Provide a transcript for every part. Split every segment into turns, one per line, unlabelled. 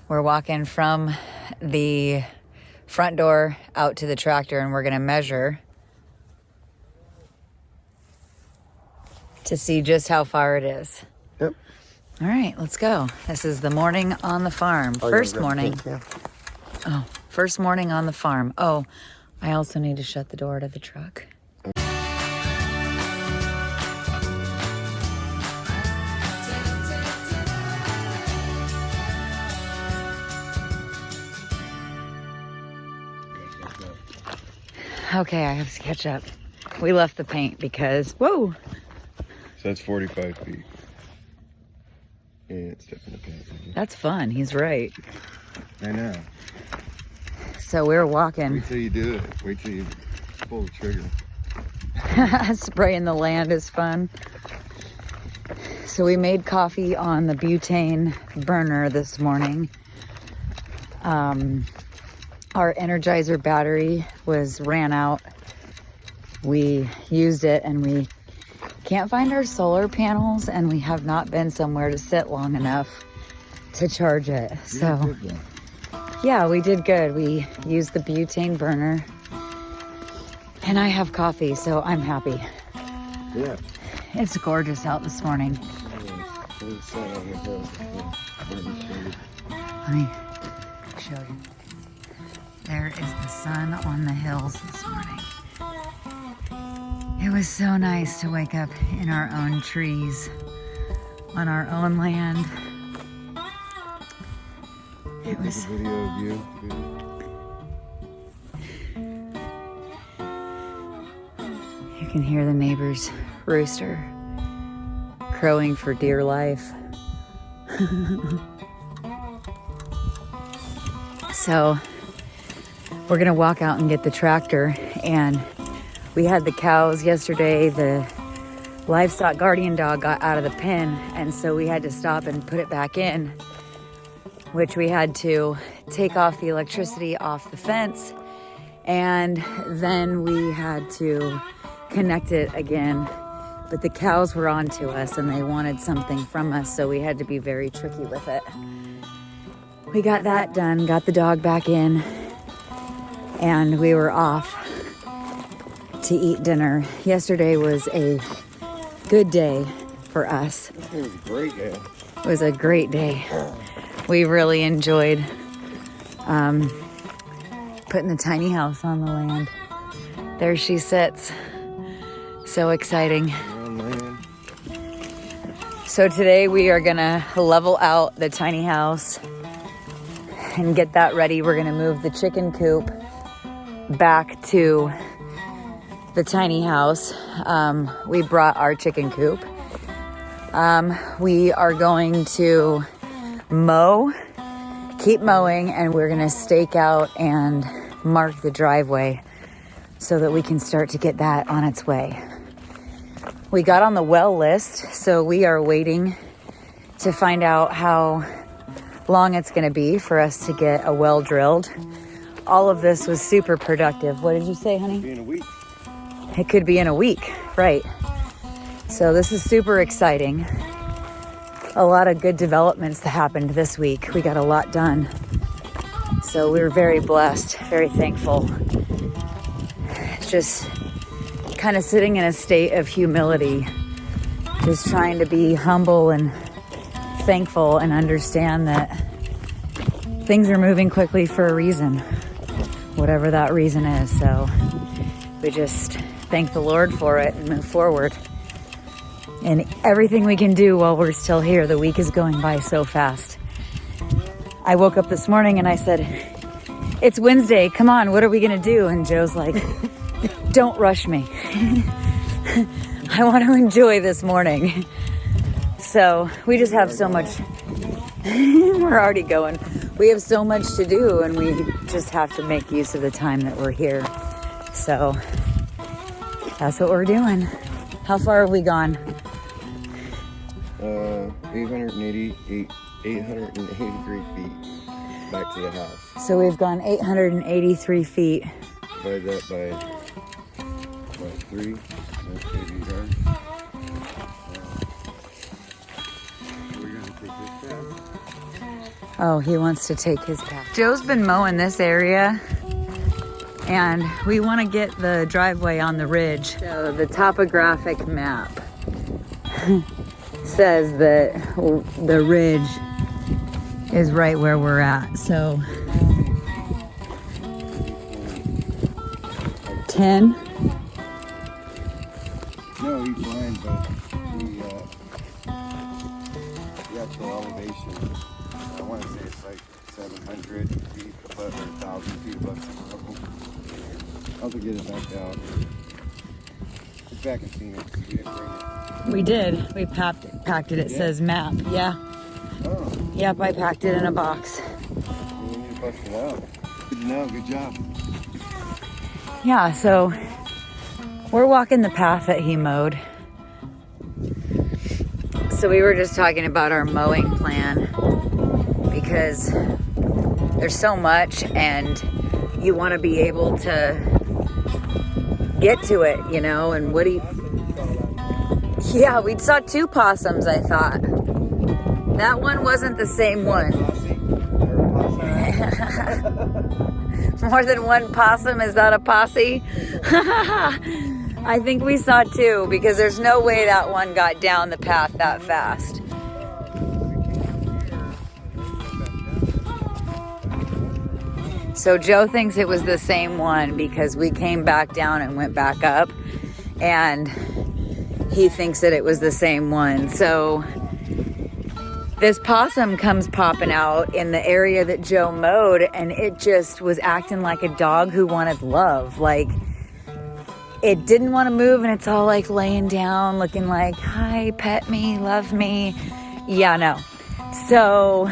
We're walking from the front door out to the tractor, and we're going to measure to see just how far it is.
Yep.
All right, let's go. This is the morning on the farm. First morning. Oh, first morning on the farm. Oh, I also need to shut the door to the truck. Okay, I have to catch up. We left the paint because, whoa.
So that's 45 feet. Yeah, it's stepping the paint.
That's fun. He's right.
I know.
So we're walking.
Wait till you do it. Wait till you pull the trigger.
Spraying the land is fun. So we made coffee on the butane burner this morning. Our Energizer battery ran out. We used it and we can't find our solar panels, and we have not been somewhere to sit long enough to charge it. So yeah, we did good. We used the butane burner and I have coffee, so I'm happy.
Yeah.
It's gorgeous out this morning. Let me show you. There is the sun on the hills this morning. It was so nice to wake up in our own trees, on our own land. It was.
A video of you.
You can hear the neighbor's rooster crowing for dear life. So we're gonna walk out and get the tractor, and we had the cows yesterday. The livestock guardian dog got out of the pen, and so we had to stop and put it back in, which we had to take off the electricity off the fence, and then we had to connect it again. But the cows were on to us and they wanted something from us, so we had to be very tricky with it. We got that done, got the dog back in, and we were off to eat dinner. Yesterday was a good day for us.
It was a great day.
It was a great day. We really enjoyed putting the tiny house on the land. There she sits. So exciting. So today we are gonna level out the tiny house and get that ready. We're gonna move the chicken coop back to the tiny house. We brought our chicken coop. We are going to keep mowing, and we're gonna stake out and mark the driveway so that we can start to get that on its way. We got on the well list, so we are waiting to find out how long it's gonna be for us to get a well drilled. All of this was super productive. What did you say, honey?
In a week.
It could be in a week, right? So this is super exciting. A lot of good developments that happened this week. We got a lot done. So we were very blessed, very thankful. Just kind of sitting in a state of humility, just trying to be humble and thankful and understand that things are moving quickly for a reason, whatever that reason is. So we just thank the Lord for it and move forward. And everything we can do while we're still here. The week is going by so fast. I woke up this morning and I said, "It's Wednesday, come on, what are we gonna do?" And Joe's like, "Don't rush me. I want to enjoy this morning." So we just have so much. We're already going. We have so much to do, and we just have to make use of the time that we're here. So that's what we're doing. How far have we gone?
883 feet back to the house.
So we've gone 883 feet.
Divide that by 3. That's 80 yards. We're going to take this down.
Oh, he wants to take his path. Joe's been mowing this area, and we want to get the driveway on the ridge. So the topographic map says that the ridge is right where we're at. So 10.
No, he's blind, but the actual elevation, I want to say it's like 700 feet above or 1,000 feet above sea level. I'll have to get it back down. It's back in Phoenix. We didn't bring it.
We did. We packed it. It says map. Yeah.
Oh,
Yep, I packed it in a box.
we need to bust it out. Good to know. Good job.
Yeah, so we're walking the path that he mowed. So we were just talking about our mowing plan because there's so much and you want to be able to get to it, you know, and what do you... Yeah, we saw 2 possums, I thought. That one wasn't the same one. More than one possum, is that a posse? I think we saw 2 because there's no way that one got down the path that fast. So Joe thinks it was the same one because we came back down and went back up, and he thinks that it was the same one. So this possum comes popping out in the area that Joe mowed, and it just was acting like a dog who wanted love. Like, it didn't want to move, and it's all like laying down, looking like, hi, pet me, love me. Yeah, no. So,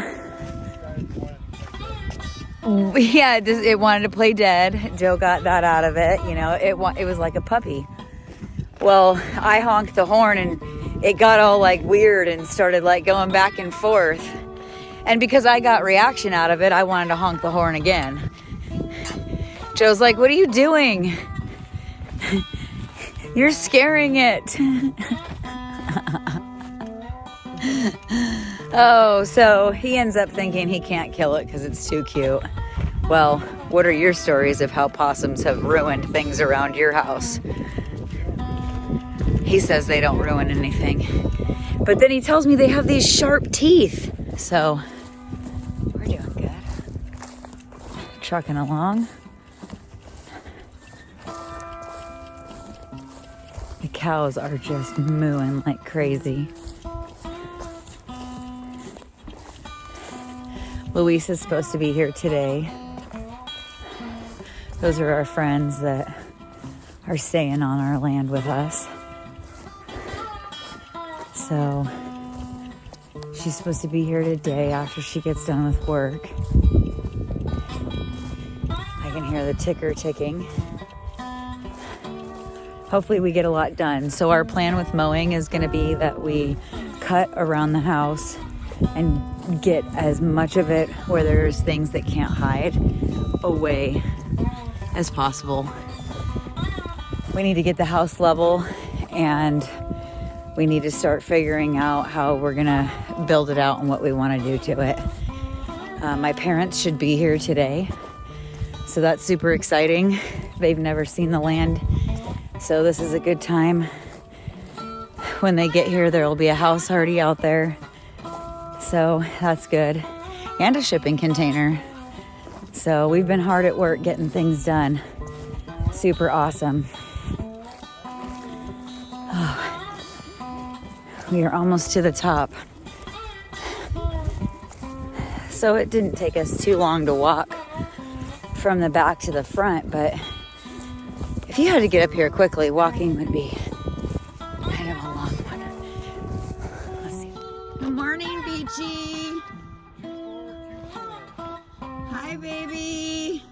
yeah, it wanted to play dead. Joe got that out of it. You know, it was like a puppy. Well, I honked the horn, and it got all like weird and started like going back and forth. And because I got reaction out of it, I wanted to honk the horn again. Joe's like, what are you doing? You're scaring it. Oh, so he ends up thinking he can't kill it because it's too cute. Well, what are your stories of how possums have ruined things around your house? He says they don't ruin anything. But then he tells me they have these sharp teeth. So, we're doing good. Trucking along. The cows are just mooing like crazy. Luis is supposed to be here today. Those are our friends that are staying on our land with us. So she's supposed to be here today after she gets done with work. I can hear the ticker ticking. Hopefully we get a lot done. So our plan with mowing is going to be that we cut around the house and get as much of it where there's things that can't hide away as possible. We need to get the house level, and we need to start figuring out how we're gonna build it out and what we want to do to it. My parents should be here today, so that's super exciting. They've never seen the land, so this is a good time. When they get here, there'll be a house already out there, so that's good. And a shipping container. So we've been hard at work getting things done. Super awesome. Oh, we are almost to the top. So it didn't take us too long to walk from the back to the front, but if you had to get up here quickly, walking would be kind of a long one. Let's see. Good morning, Beachy. Hi, baby.